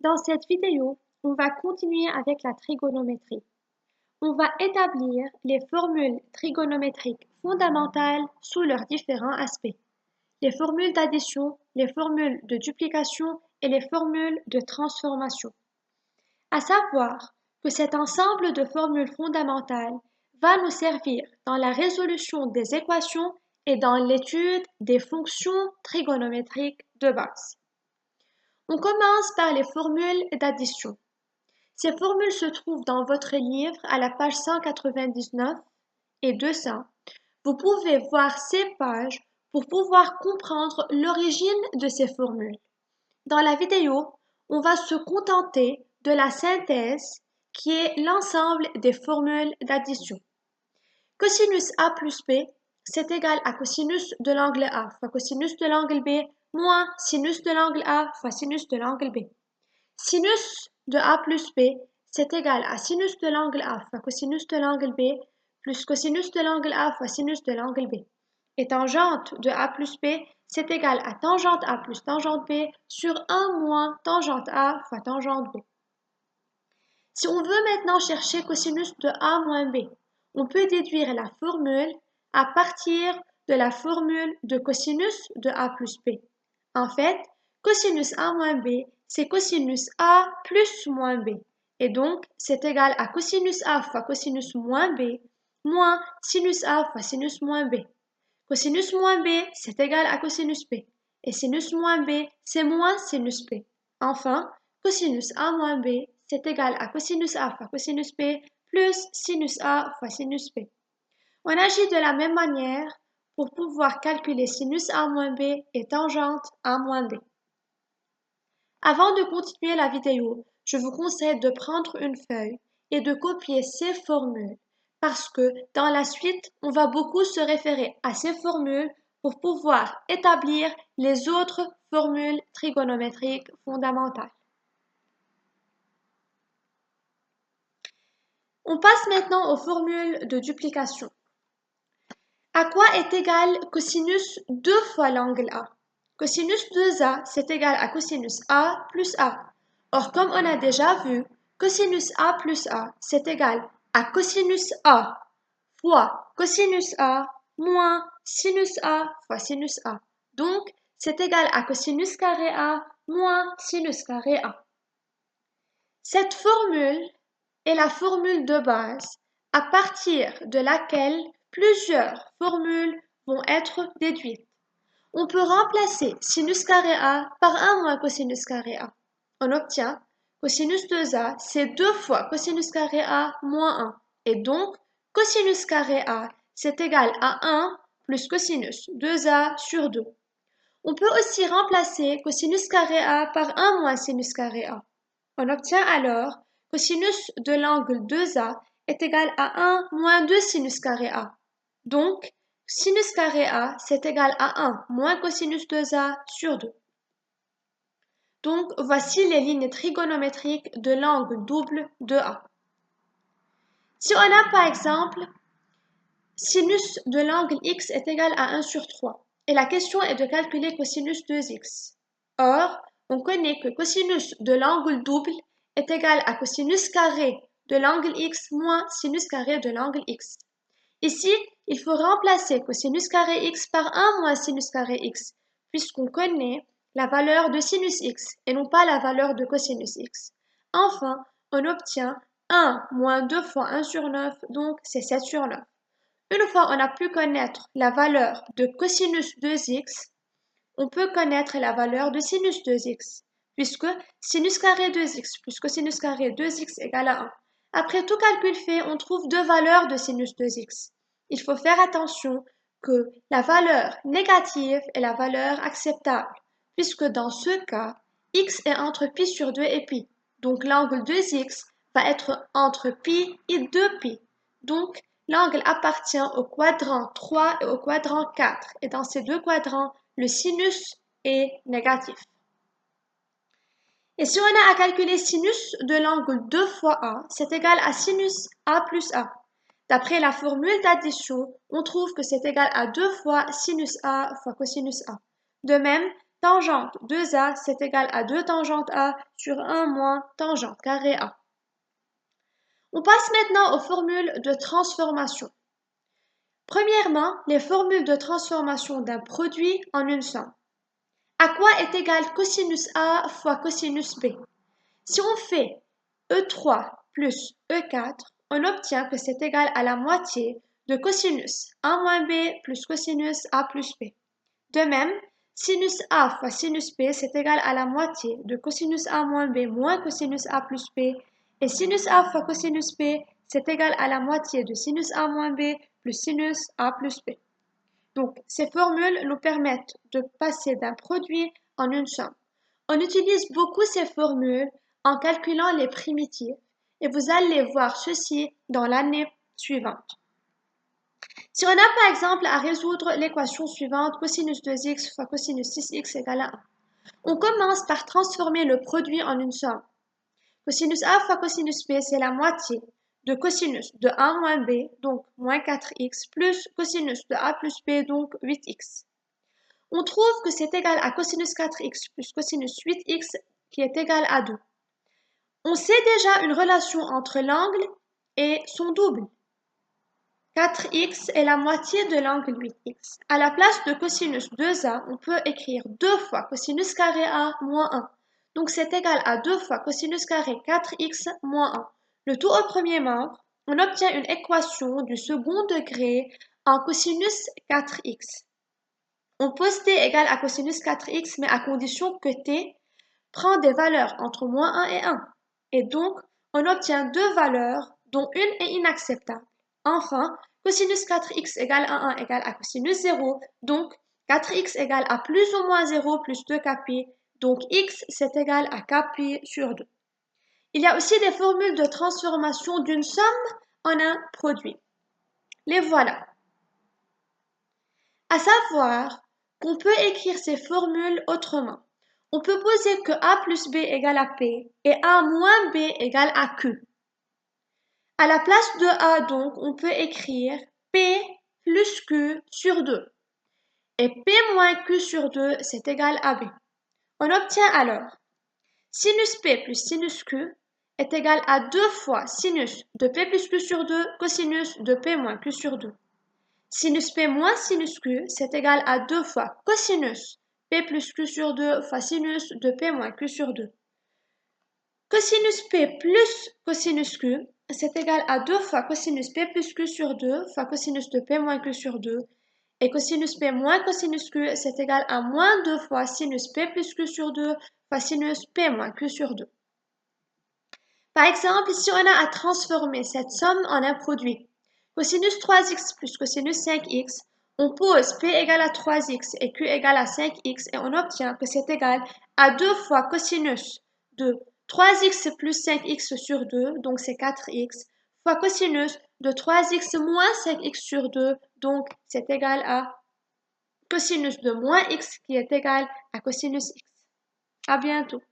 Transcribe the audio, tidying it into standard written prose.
Dans cette vidéo, on va continuer avec la trigonométrie. On va établir les formules trigonométriques fondamentales sous leurs différents aspects. Les formules d'addition, les formules de duplication et les formules de transformation. À savoir que cet ensemble de formules fondamentales va nous servir dans la résolution des équations et dans l'étude des fonctions trigonométriques de base. On commence par les formules d'addition. Ces formules se trouvent dans votre livre à la page 199 et 200. Vous pouvez voir ces pages pour pouvoir comprendre l'origine de ces formules. Dans la vidéo, on va se contenter de la synthèse qui est l'ensemble des formules d'addition. Cosinus A plus B, c'est égal à cosinus de l'angle A fois cosinus de l'angle B moins sinus de l'angle A fois sinus de l'angle B. Sinus de A plus B, c'est égal à sinus de l'angle A fois cosinus de l'angle B plus cosinus de l'angle A fois sinus de l'angle B. Et tangente de A plus B, c'est égal à tangente A plus tangente B sur 1 moins tangente A fois tangente B. Si on veut maintenant chercher cosinus de A moins B, on peut déduire la formule à partir de la formule de cosinus de A plus B. En fait, cosinus A moins B, c'est cosinus A plus moins B. Et donc, c'est égal à cosinus A fois cosinus moins B moins sinus A fois sinus moins B. Cosinus moins B, c'est égal à cosinus B. Et sinus moins B, c'est moins sinus B. Enfin, cosinus A moins B, c'est égal à cosinus A fois cosinus B plus sinus A fois sinus B. On agit de la même manière pour pouvoir calculer sinus A moins B et tangente A moins B. Avant de continuer la vidéo, je vous conseille de prendre une feuille et de copier ces formules parce que dans la suite, on va beaucoup se référer à ces formules pour pouvoir établir les autres formules trigonométriques fondamentales. On passe maintenant aux formules de duplication. À quoi est égal cosinus 2 fois l'angle A? Cosinus 2A, c'est égal à cosinus A plus A. Or, comme on a déjà vu, cosinus A plus A, c'est égal à cosinus A fois cosinus A moins sinus A fois sinus A. Donc, c'est égal à cosinus carré A moins sinus carré A. Cette formule est la formule de base à partir de laquelle plusieurs formules vont être déduites. On peut remplacer sinus carré A par 1 moins cosinus carré A. On obtient cosinus 2A, c'est 2 fois cosinus carré A moins 1. Et donc, cosinus carré A, c'est égal à 1 plus cosinus 2A sur 2. On peut aussi remplacer cosinus carré A par 1 moins sinus carré A. On obtient alors cosinus de l'angle 2A est égal à 1 moins 2 sinus carré A. Donc, sinus carré A, c'est égal à 1 moins cosinus 2A sur 2. Donc, voici les lignes trigonométriques de l'angle double de A. Si on a par exemple sinus de l'angle x est égal à 1 sur 3, et la question est de calculer cosinus 2x. Or, on connaît que cosinus de l'angle double est égal à cosinus carré de l'angle x moins sinus carré de l'angle x. Ici, il faut remplacer cosinus carré x par 1 moins sinus carré x, puisqu'on connaît la valeur de sinus x et non pas la valeur de cosinus x. Enfin, on obtient 1 moins 2 fois 1 sur 9, donc c'est 7 sur 9. Une fois on a pu connaître la valeur de cosinus 2x, on peut connaître la valeur de sinus 2x, puisque sinus carré 2x plus cosinus carré 2x égale à 1. Après tout calcul fait, on trouve deux valeurs de sinus 2x. Il faut faire attention que la valeur négative est la valeur acceptable, puisque dans ce cas, x est entre pi sur 2 et pi. Donc l'angle 2x va être entre pi et 2pi. Donc l'angle appartient au quadrant 3 et au quadrant 4. Et dans ces deux quadrants, le sinus est négatif. Et si on a à calculer sinus de l'angle 2 fois A, c'est égal à sinus A plus A. D'après la formule d'addition, on trouve que c'est égal à 2 fois sinus A fois cosinus A. De même, tangente 2A, c'est égal à 2 tangente A sur 1 moins tangente carré A. On passe maintenant aux formules de transformation. Premièrement, les formules de transformation d'un produit en une somme. À quoi est égal cosinus A fois cosinus B? Si on fait E3 plus E4, on obtient que c'est égal à la moitié de cosinus A moins B plus cosinus A plus B. De même, sinus A fois sinus B, c'est égal à la moitié de cosinus A moins B moins cosinus A plus B. Et sinus A fois cosinus B, c'est égal à la moitié de sinus A moins B plus sinus A plus B. Donc, ces formules nous permettent de passer d'un produit en une somme. On utilise beaucoup ces formules en calculant les primitives et vous allez voir ceci dans l'année suivante. Si on a par exemple à résoudre l'équation suivante, cosinus 2x fois cosinus 6x égale à 1, on commence par transformer le produit en une somme. Cosinus A fois cosinus B, c'est la moitié de cosinus de A moins B, donc moins 4x, plus cosinus de A plus B, donc 8x. On trouve que c'est égal à cosinus 4x plus cosinus 8x qui est égal à 2. On sait déjà une relation entre l'angle et son double. 4x est la moitié de l'angle 8x. À la place de cosinus 2a, on peut écrire 2 fois cosinus carré a moins 1. Donc c'est égal à 2 fois cosinus carré 4x moins 1. Le tout au premier membre, on obtient une équation du second degré en cosinus 4x. On pose t égale à cosinus 4x, mais à condition que t prend des valeurs entre moins 1 et 1. Et donc, on obtient deux valeurs dont une est inacceptable. Enfin, cosinus 4x égale à 1 égale à cosinus 0, donc 4x égale à plus ou moins 0 plus 2kp, donc x c'est égal à kp sur 2. Il y a aussi des formules de transformation d'une somme en un produit. Les voilà. À savoir qu'on peut écrire ces formules autrement. On peut poser que A plus B égale à P et A moins B égale à Q. À la place de A, donc, on peut écrire P plus Q sur 2. Et P moins Q sur 2, c'est égal à B. On obtient alors sinus P plus sinus Q est égal à 2 fois sinus de P plus Q sur 2 cosinus de P moins Q sur 2. Sinus P moins sinus Q, c'est égal à 2 fois cosinus P plus Q sur 2 fois sinus de P moins Q sur 2. Cosinus P plus cosinus Q, c'est égal à 2 fois cosinus P plus Q sur 2 fois cosinus de P moins Q sur 2. Et cosinus P moins cosinus Q, c'est égal à moins 2 fois sinus P plus Q sur 2 fois sinus P moins Q sur 2. Par exemple, ici on a à transformer cette somme en un produit. Cosinus 3x plus cosinus 5x, on pose P égale à 3x et Q égale à 5x et on obtient que c'est égal à 2 fois cosinus de 3x plus 5x sur 2, donc c'est 4x, fois cosinus de 3x moins 5x sur 2, donc c'est égal à cosinus de moins x qui est égal à cosinus x. À bientôt.